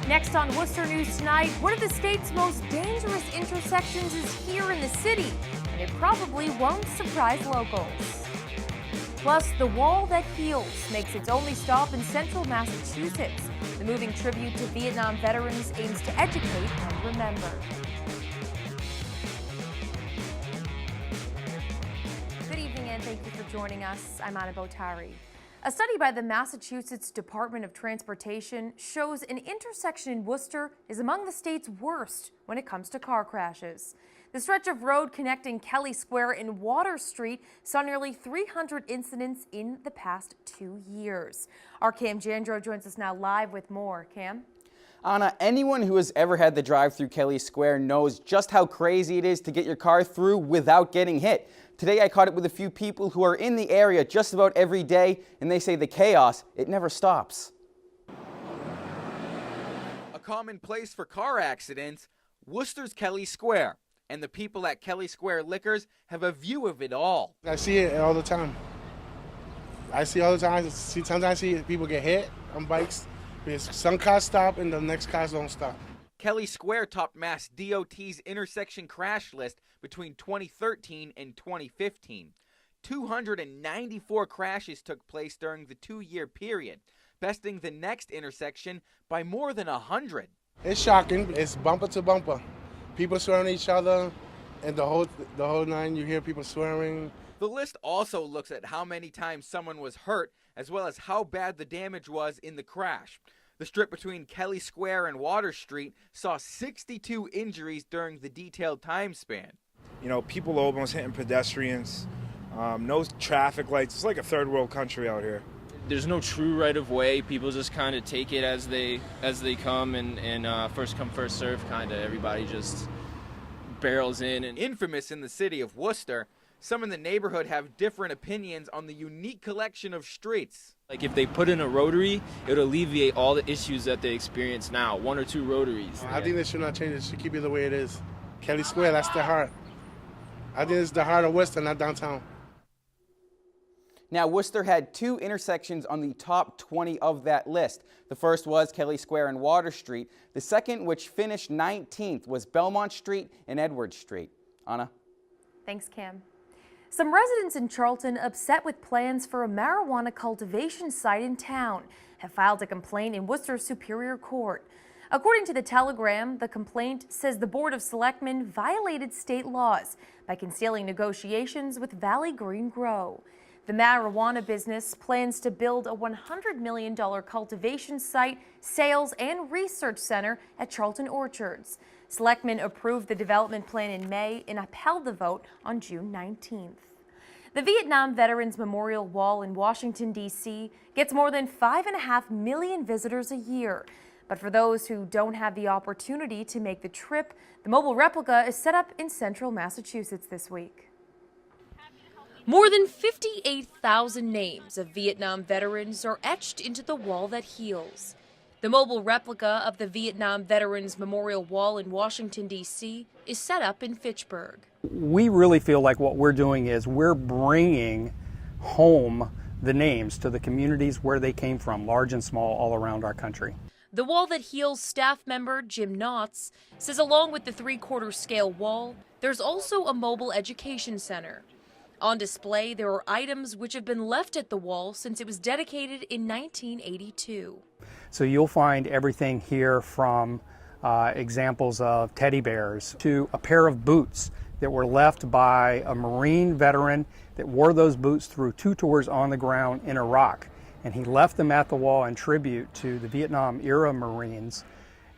Next on Worcester News Tonight, one of the state's most dangerous intersections is here in the city, and it probably won't surprise locals. Plus, the wall that heals makes its only stop in central Massachusetts. The moving tribute to Vietnam veterans aims to educate and remember. Good evening and thank you for joining us. I'm Bottary. A study by the Massachusetts Department of Transportation shows an intersection in Worcester is among the state's worst when it comes to car crashes. The stretch of road connecting Kelly Square and Water Street saw nearly 300 incidents in the past 2 years. Our Cam Jandro joins us now live with more. Cam? Anna, anyone who has ever had the drive through Kelly Square knows just how crazy it is to get your car through without getting hit. Today I caught it with a few people who are in the area just about every day, and they say the chaos, it never stops. A common place for car accidents, Worcester's Kelly Square. And the people at Kelly Square Liquors have a view of it all. I see it all the time. Sometimes I see people get hit on bikes. Because some cars stop and the next cars don't stop. Kelly Square topped Mass DOT's intersection crash list between 2013 and 2015. 294 crashes took place during the 2-year period, besting the next intersection by more than 100. It's shocking. It's bumper to bumper. People swearing at each other, and the whole nine. You hear people swearing. The list also looks at how many times someone was hurt, as well as how bad the damage was in the crash. The strip between Kelly Square and Water Street saw 62 injuries during the detailed time span. You know, people almost hitting pedestrians, no traffic lights. It's like a third world country out here. There's no true right of way. People just kind of take it as they come, and first come, first serve kind of. Everybody just barrels in. And infamous in the city of Worcester, some in the neighborhood have different opinions on the unique collection of streets. Like if they put in a rotary, it would alleviate all the issues that they experience now. 1 or 2 rotaries. I think they should not change it. It should keep it the way it is. Kelly Square, that's the heart. I think it's the heart of Worcester, not downtown. Now, Worcester had 2 intersections on the top 20 of that list. The first was Kelly Square and Water Street. The second, which finished 19th, was Belmont Street and Edward Street. Anna? Thanks, Cam. Some residents in Charlton, upset with plans for a marijuana cultivation site in town, have filed a complaint in Worcester's Superior Court. According to the Telegram, the complaint says the Board of Selectmen violated state laws by concealing negotiations with Valley Green Grow. The marijuana business plans to build a $100 million cultivation site, sales, and research center at Charlton Orchards. Selectmen approved the development plan in May and upheld the vote on June 19th. The Vietnam Veterans Memorial Wall in Washington, D.C. gets more than 5.5 million visitors a year. But for those who don't have the opportunity to make the trip, the mobile replica is set up in central Massachusetts this week. More than 58,000 names of Vietnam veterans are etched into the wall that heals. The mobile replica of the Vietnam Veterans Memorial Wall in Washington, D.C. is set up in Fitchburg. We really feel like what we're doing is we're bringing home the names to the communities where they came from, large and small, all around our country. The Wall That Heals staff member Jim Knotts says along with the 3/4 scale wall, there's also a mobile education center. On display, there are items which have been left at the wall since it was dedicated in 1982. So you'll find everything here from examples of teddy bears to a pair of boots that were left by a Marine veteran that wore those boots through 2 tours on the ground in Iraq. And he left them at the wall in tribute to the Vietnam era Marines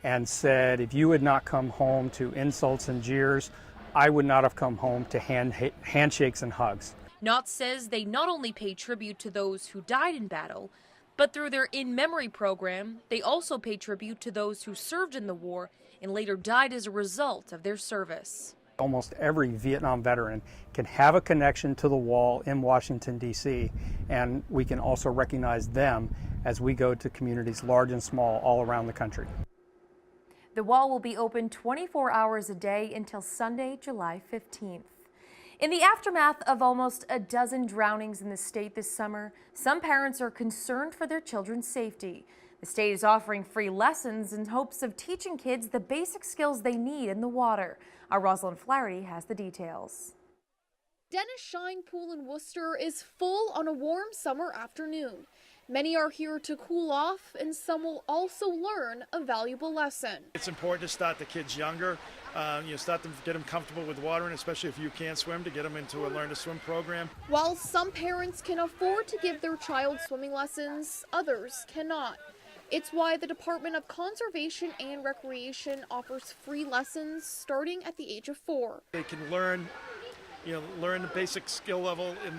and said, if you had not come home to insults and jeers, I would not have come home to handshakes and hugs. Knott says they not only pay tribute to those who died in battle, but through their In Memory program, they also pay tribute to those who served in the war and later died as a result of their service. Almost every Vietnam veteran can have a connection to the wall in Washington, D.C., and we can also recognize them as we go to communities large and small all around the country. The wall will be open 24 hours a day until Sunday, July 15th. In the aftermath of almost a dozen drownings in the state this summer, some parents are concerned for their children's safety. The state is offering free lessons in hopes of teaching kids the basic skills they need in the water. Our Rosalind Flaherty has the details. Dennis Shine Pool in Worcester is full on a warm summer afternoon. Many are here to cool off, and some will also learn a valuable lesson. It's important to start the kids younger, get them comfortable with water, and especially if you can't swim, to get them into a learn to swim program. While some parents can afford to give their child swimming lessons, others cannot. It's why the Department of Conservation and Recreation offers free lessons starting at the age of 4. They can learn the basic skill level in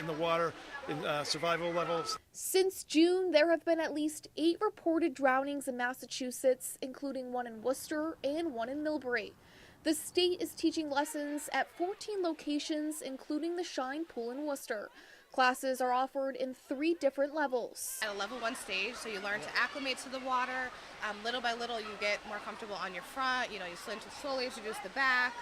the water, in survival levels. Since June, there have been at least 8 reported drownings in Massachusetts, including one in Worcester and one in Millbury. The state is teaching lessons at 14 locations, including the Shine Pool in Worcester. Classes are offered in 3 different levels. At a level 1 stage, so you learn to acclimate to the water. Little by little, you get more comfortable on your front. You slowly introduce the back.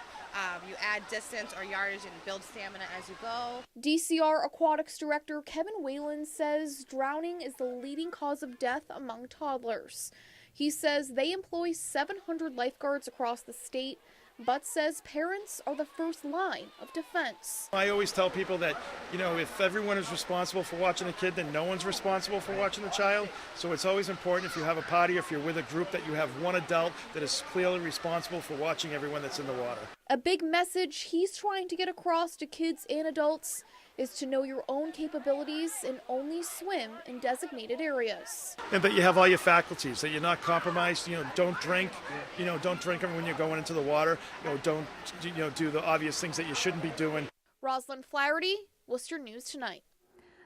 You add distance or yardage and build stamina as you go. DCR Aquatics Director Kevin Whalen says drowning is the leading cause of death among toddlers. He says they employ 700 lifeguards across the state, but says parents are the first line of defense. I always tell people that, if everyone is responsible for watching a kid, then no one's responsible for watching the child. So it's always important, if you have a party, if you're with a group, that you have one adult that is clearly responsible for watching everyone that's in the water. A big message he's trying to get across to kids and adults is to know your own capabilities and only swim in designated areas. And that you have all your faculties, that you're not compromised. Don't drink. Don't drink when you're going into the water. Don't do the obvious things that you shouldn't be doing. Rosalind Flaherty, Worcester News Tonight.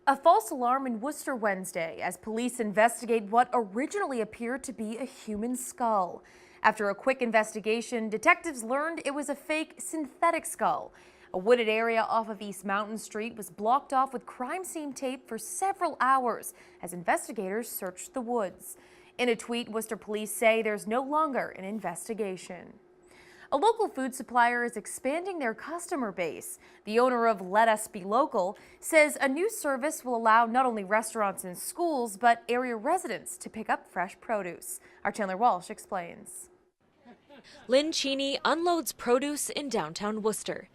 A false alarm in Worcester Wednesday as police investigate what originally appeared to be a human skull. After a quick investigation, detectives learned it was a fake synthetic skull. A wooded area off of East Mountain Street was blocked off with crime scene tape for several hours as investigators searched the woods. In a tweet, Worcester police say there's no longer an investigation. A local food supplier is expanding their customer base. The owner of Let Us Be Local says a new service will allow not only restaurants and schools, but area residents to pick up fresh produce. Our Chandler Walsh explains. Lynn Cheney unloads produce in downtown Worcester.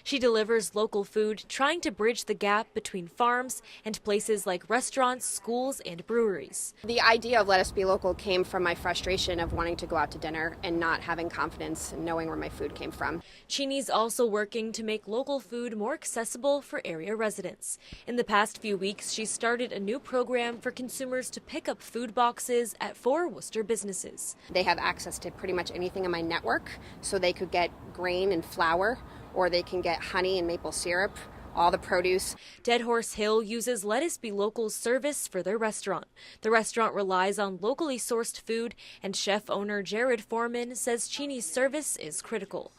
She delivers local food, trying to bridge the gap between farms and places like restaurants, schools, and breweries. The idea of Let Us Be Local came from my frustration of wanting to go out to dinner and not having confidence in knowing where my food came from. Cheney's also working to make local food more accessible for area residents. In the past few weeks, she started a new program for consumers to pick up food boxes at 4 Worcester businesses. They have access to pretty much anything in my network, so they could get grain and flour, or they can get honey and maple syrup, all the produce. Dead Horse Hill uses Let Us Be Local's service for their restaurant. The restaurant relies on locally sourced food, and chef owner Jared Foreman says Cheney's service is critical.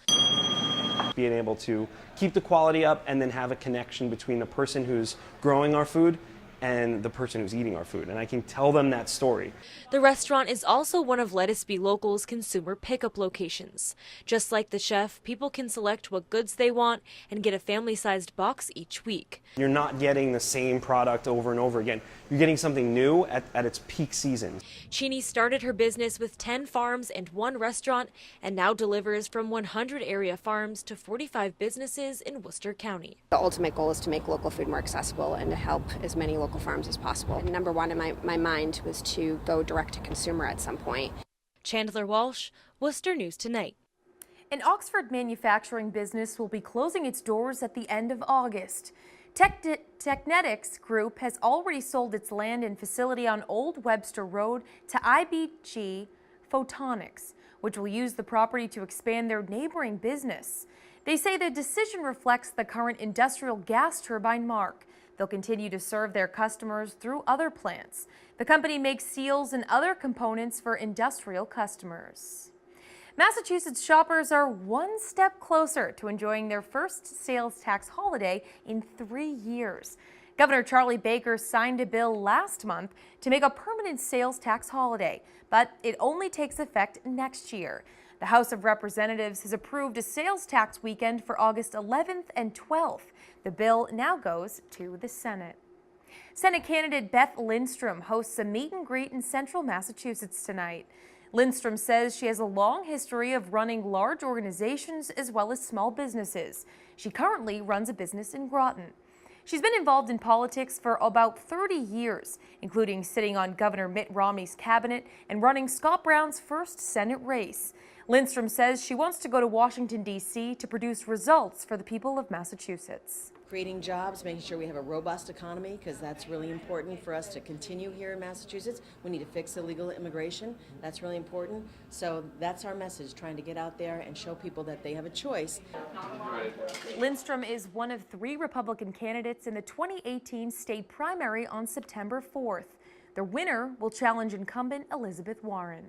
Being able to keep the quality up and then have a connection between the person who's growing our food and the person who's eating our food, and I can tell them that story. The restaurant is also one of Let Us Be Local's consumer pickup locations. Just like the chef, people can select what goods they want and get a family-sized box each week. You're not getting the same product over and over again. You're getting something new at its peak season. Cheney started her business with 10 farms and 1 restaurant and now delivers from 100 area farms to 45 businesses in Worcester County. The ultimate goal is to make local food more accessible and to help as many local farms as possible. And number one in my mind was to go direct to consumer at some point. Chandler Walsh, Worcester News Tonight. An Oxford manufacturing business will be closing its doors at the end of August. Technetics Group has already sold its land and facility on Old Webster Road to IBG Photonics, which will use the property to expand their neighboring business. They say the decision reflects the current industrial gas turbine mark. They'll continue to serve their customers through other plants. The company makes seals and other components for industrial customers. Massachusetts shoppers are one step closer to enjoying their first sales tax holiday in 3 years. Governor Charlie Baker signed a bill last month to make a permanent sales tax holiday, but it only takes effect next year. The House of Representatives has approved a sales tax weekend for August 11th and 12th. The bill now goes to the Senate. Senate candidate Beth Lindstrom hosts a meet and greet in central Massachusetts tonight. Lindstrom says she has a long history of running large organizations as well as small businesses. She currently runs a business in Groton. She's been involved in politics for about 30 years, including sitting on Governor Mitt Romney's cabinet and running Scott Brown's first Senate race. Lindstrom says she wants to go to Washington, D.C. to produce results for the people of Massachusetts. Creating jobs, making sure we have a robust economy, because that's really important for us to continue here in Massachusetts. We need to fix illegal immigration. That's really important. So that's our message, trying to get out there and show people that they have a choice. Lindstrom is one of 3 Republican candidates in the 2018 state primary on September 4th. The winner will challenge incumbent Elizabeth Warren.